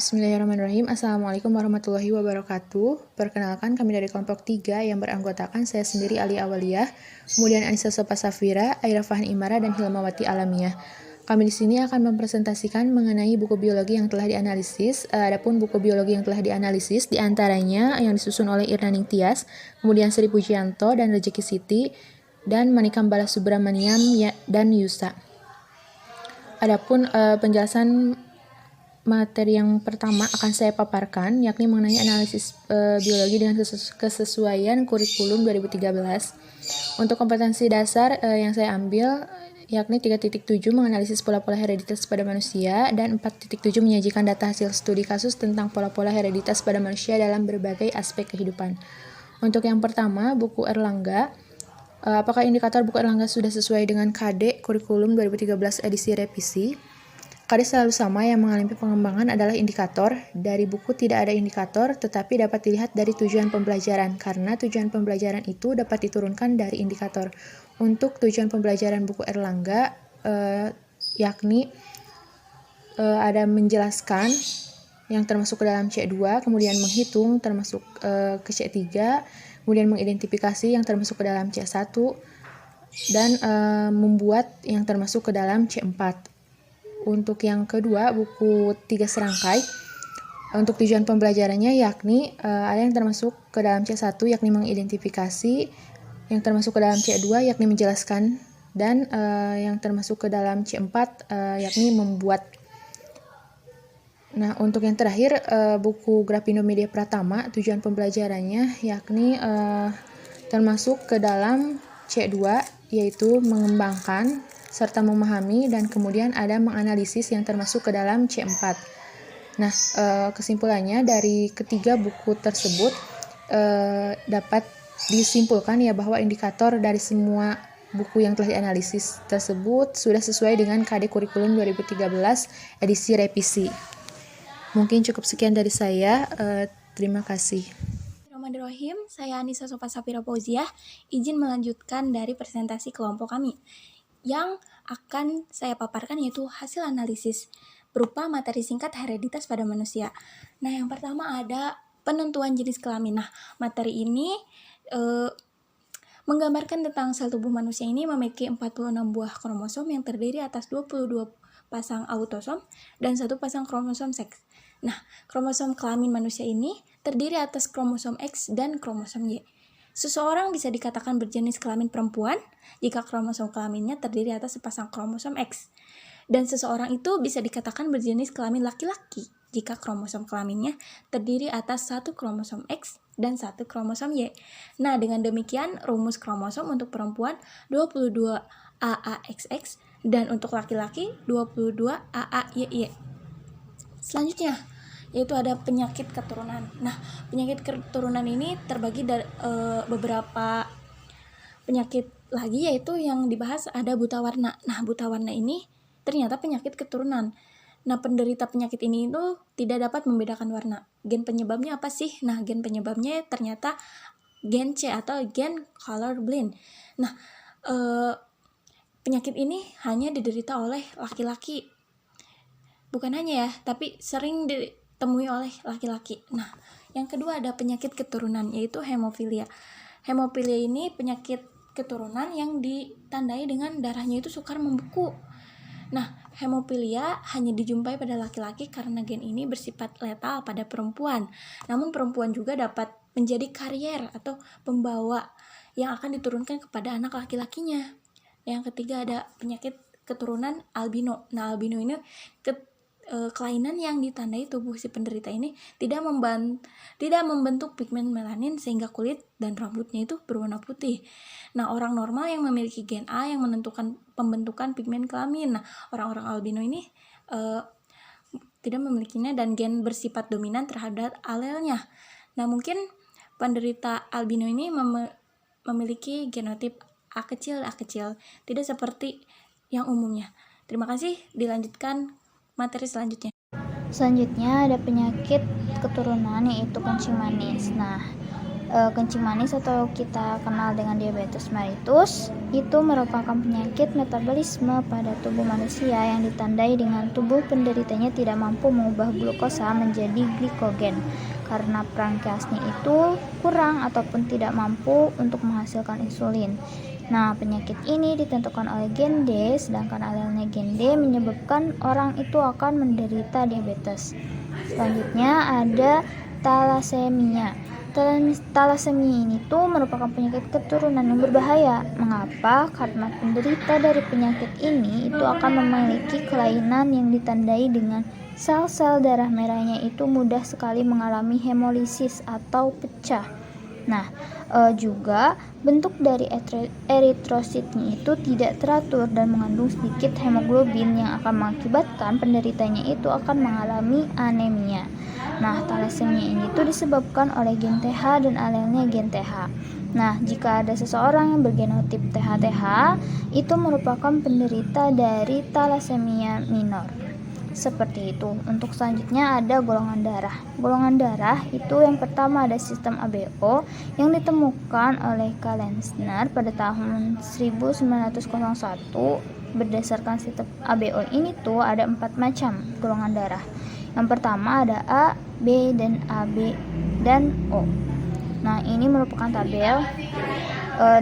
Bismillahirrahmanirrahim. Assalamualaikum warahmatullahi wabarakatuh. Perkenalkan, kami dari kelompok 3 yang beranggotakan saya sendiri Ali Awaliyah, kemudian Anissa Sopa Safira, Aira Fahni Imara, dan Hilmawati Alamiyah. Kami di sini akan mempresentasikan mengenai buku biologi yang telah dianalisis. Adapun buku biologi yang telah dianalisis diantaranya yang disusun oleh Irnaning Tias, kemudian Sri Pujianto dan Rejeki Siti, dan Manikam Balasubramaniam dan Yusa. Adapun penjelasan materi yang pertama akan saya paparkan, yakni mengenai analisis biologi dengan kesesuaian kurikulum 2013. Untuk kompetensi dasar yang saya ambil, yakni 3.7 menganalisis pola-pola hereditas pada manusia, dan 4.7 menyajikan data hasil studi kasus tentang pola-pola hereditas pada manusia dalam berbagai aspek kehidupan. Untuk yang pertama, buku Erlangga. Apakah indikator buku Erlangga sudah sesuai dengan KD kurikulum 2013 edisi revisi? KD selalu sama, yang mengalami pengembangan adalah indikator. Dari buku tidak ada indikator, tetapi dapat dilihat dari tujuan pembelajaran, karena tujuan pembelajaran itu dapat diturunkan dari indikator. Untuk tujuan pembelajaran buku Erlangga, yakni ada menjelaskan yang termasuk ke dalam C2, kemudian menghitung termasuk ke C3, kemudian mengidentifikasi yang termasuk ke dalam C1, dan membuat yang termasuk ke dalam C4. Untuk yang kedua, buku 3 serangkai. Untuk tujuan pembelajarannya yakni ada yang termasuk ke dalam C1 yakni mengidentifikasi, yang termasuk ke dalam C2 yakni menjelaskan, dan yang termasuk ke dalam C4 yakni membuat. Nah, untuk yang terakhir, buku Graphinomedia Pratama, tujuan pembelajarannya yakni termasuk ke dalam C2, yaitu mengembangkan serta memahami, dan kemudian ada menganalisis yang termasuk ke dalam C4. Nah, kesimpulannya dari ketiga buku tersebut dapat disimpulkan ya bahwa indikator dari semua buku yang telah dianalisis tersebut sudah sesuai dengan KD kurikulum 2013 edisi revisi. Mungkin cukup sekian dari saya. Terima kasih. Bismillahirrahmanirrahim. Saya Anissa Sopa Safira Fauziah, izin melanjutkan dari presentasi kelompok kami. Yang akan saya paparkan yaitu hasil analisis berupa materi singkat hereditas pada manusia. Nah, yang pertama ada penentuan jenis kelamin. Nah, materi ini menggambarkan tentang sel tubuh manusia ini memiliki 46 buah kromosom yang terdiri atas 22 pasang autosom dan 1 pasang kromosom seks. Nah, kromosom kelamin manusia ini terdiri atas kromosom X dan kromosom Y. Seseorang bisa dikatakan berjenis kelamin perempuan jika kromosom kelaminnya terdiri atas sepasang kromosom X. Dan seseorang itu bisa dikatakan berjenis kelamin laki-laki jika kromosom kelaminnya terdiri atas 1 kromosom X dan 1 kromosom Y. Nah, dengan demikian rumus kromosom untuk perempuan 22 AAXX dan untuk laki-laki 22 AAYY. Selanjutnya, yaitu ada penyakit keturunan. Nah, penyakit keturunan ini terbagi dari beberapa penyakit lagi, yaitu yang dibahas ada buta warna. Nah, buta warna ini ternyata penyakit keturunan. Nah, penderita penyakit ini itu tidak dapat membedakan warna. Gen penyebabnya apa sih? Nah, gen penyebabnya ternyata gen C atau gen color blind. Nah, penyakit ini hanya diderita oleh laki-laki. Bukan hanya ya, tapi sering ditemui oleh laki-laki. Nah, yang kedua ada penyakit keturunan, yaitu hemofilia. Hemofilia ini penyakit keturunan yang ditandai dengan darahnya itu sukar membeku. Nah, hemofilia hanya dijumpai pada laki-laki karena gen ini bersifat letal pada perempuan. Namun perempuan juga dapat menjadi karier atau pembawa yang akan diturunkan kepada anak laki-lakinya. Yang ketiga ada penyakit keturunan albino. Nah, albino ini kelainan yang ditandai tubuh si penderita ini tidak membentuk pigmen melanin sehingga kulit dan rambutnya itu berwarna putih. Nah, orang normal yang memiliki gen A yang menentukan pembentukan pigmen kelamin. Nah, orang-orang albino ini tidak memilikinya dan gen bersifat dominan terhadap alelnya. Nah, mungkin penderita albino ini memiliki genotip A kecil, tidak seperti yang umumnya. Terima kasih, dilanjutkan materi selanjutnya. Selanjutnya ada penyakit keturunan yaitu kencing manis. Nah, Kencing manis atau kita kenal dengan diabetes mellitus itu merupakan penyakit metabolisme pada tubuh manusia yang ditandai dengan tubuh penderitanya tidak mampu mengubah glukosa menjadi glikogen karena pankreasnya itu kurang ataupun tidak mampu untuk menghasilkan insulin. Nah, penyakit ini ditentukan oleh gen D, sedangkan alelnya gen D menyebabkan orang itu akan menderita diabetes. Selanjutnya ada talasemia. Talasemia ini tuh merupakan penyakit keturunan yang berbahaya. Mengapa? Karena penderita dari penyakit ini itu akan memiliki kelainan yang ditandai dengan sel-sel darah merahnya itu mudah sekali mengalami hemolisis atau pecah. Nah, juga bentuk dari eritrositnya itu tidak teratur dan mengandung sedikit hemoglobin yang akan mengakibatkan penderitanya itu akan mengalami anemia. Nah, talasemia ini tuh disebabkan oleh gen TH dan alelnya gen TH. Nah, jika ada seseorang yang bergenotip TH-TH, itu merupakan penderita dari talasemia minor. Seperti itu. Untuk selanjutnya ada golongan darah. Golongan darah itu yang pertama ada sistem ABO yang ditemukan oleh Kalensner pada tahun 1901. Berdasarkan sistem ABO ini tuh ada 4 macam golongan darah. Yang pertama ada A, B, dan AB, dan O. Nah, ini merupakan tabel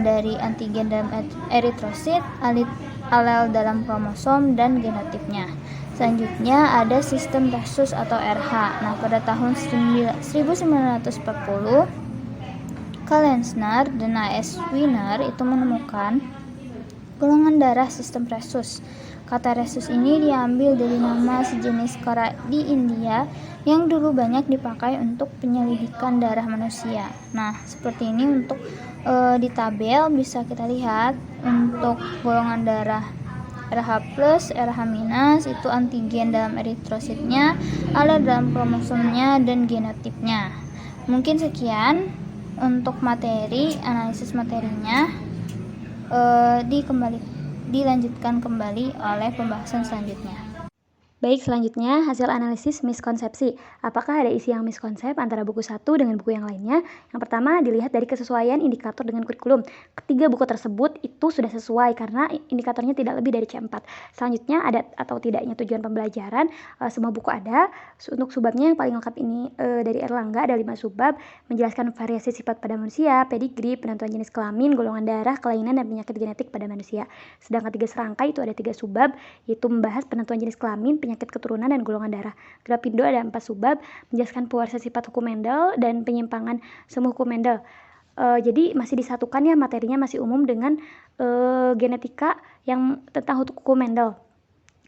dari antigen dalam eritrosit, alel dalam kromosom, dan genotipnya. Selanjutnya ada sistem rhesus atau RH. Nah, pada tahun 1940, Kalensner dan A.S. Wiener itu menemukan golongan darah sistem rhesus. Kata rhesus ini diambil dari nama sejenis kera di India yang dulu banyak dipakai untuk penyelidikan darah manusia. Nah, seperti ini untuk di tabel bisa kita lihat untuk golongan darah RH+, RH- itu antigen dalam eritrositnya, alel dalam kromosomnya, dan genotipnya. Mungkin sekian untuk materi, analisis materinya dilanjutkan kembali oleh pembahasan selanjutnya. Baik, selanjutnya hasil analisis miskonsepsi. Apakah ada isi yang miskonsep antara buku satu dengan buku yang lainnya? Yang pertama, dilihat dari kesesuaian indikator dengan kurikulum. Ketiga buku tersebut itu sudah sesuai karena indikatornya tidak lebih dari C4. Selanjutnya, ada atau tidaknya tujuan pembelajaran. Semua buku ada. Untuk subbabnya yang paling lengkap ini dari Erlangga ada 5 subbab, menjelaskan variasi sifat pada manusia, pedigree, penentuan jenis kelamin, golongan darah, kelainan, dan penyakit genetik pada manusia. Sedangkan 3 serangkai itu ada 3 subbab, yaitu membahas penentuan jenis kelamin, penyakit keturunan, dan golongan darah. Grafindo ada 4 subbab, menjelaskan pewarsa sifat hukum Mendel dan penyimpangan semu hukum Mendel. Jadi masih disatukan ya, materinya masih umum dengan genetika yang tentang hukum Mendel.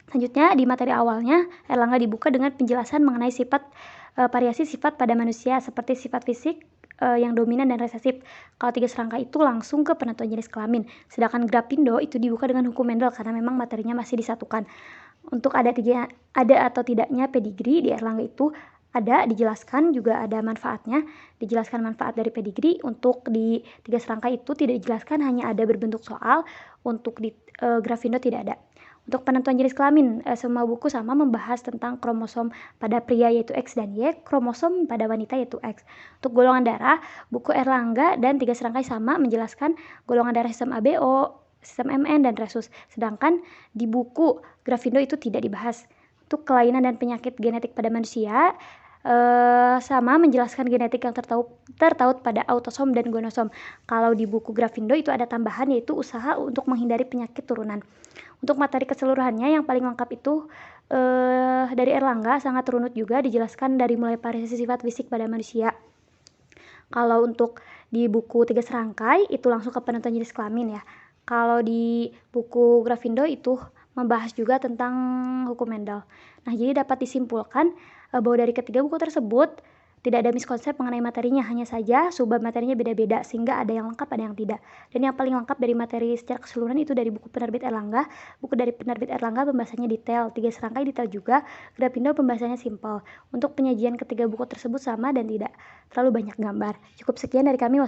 Selanjutnya di materi awalnya Erlangga dibuka dengan penjelasan mengenai sifat variasi sifat pada manusia seperti sifat fisik yang dominan dan resesif. Kalau 3 serangkai itu langsung ke penentuan jenis kelamin. Sedangkan Grafindo itu dibuka dengan hukum Mendel karena memang materinya masih disatukan. Untuk ada atau tidaknya pedigree di Erlangga itu ada dijelaskan, juga ada manfaatnya, dijelaskan manfaat dari pedigree. Untuk di 3 serangkai itu tidak dijelaskan, hanya ada berbentuk soal. Untuk di Grafindo tidak ada. Untuk penentuan jenis kelamin, semua buku sama membahas tentang kromosom pada pria yaitu X dan Y, kromosom pada wanita yaitu X. Untuk golongan darah, buku Erlangga dan 3 serangkai sama menjelaskan golongan darah sistem ABO, sistem MN, dan rhesus. Sedangkan di buku Grafindo itu tidak dibahas. Untuk kelainan dan penyakit genetik pada manusia sama menjelaskan genetik yang tertaut pada autosom dan gonosom. Kalau di buku Grafindo itu ada tambahan yaitu usaha untuk menghindari penyakit turunan. Untuk materi keseluruhannya yang paling lengkap itu dari Erlangga sangat runut juga, dijelaskan dari mulai variasi sifat fisik pada manusia. Kalau untuk di buku 3 serangkai itu langsung ke penentuan jenis kelamin ya. Kalau di buku Grafindo itu membahas juga tentang hukum Mendel. Nah, jadi dapat disimpulkan bahwa dari ketiga buku tersebut tidak ada miskonsep mengenai materinya, hanya saja subbab materinya beda-beda sehingga ada yang lengkap, ada yang tidak. Dan yang paling lengkap dari materi secara keseluruhan itu dari buku penerbit Erlangga. Buku dari penerbit Erlangga pembahasannya detail, 3 serangkai detail juga, Grafindo pembahasannya simpel. Untuk penyajian ketiga buku tersebut sama dan tidak terlalu banyak gambar. Cukup sekian dari kami. Wassalamualaikum.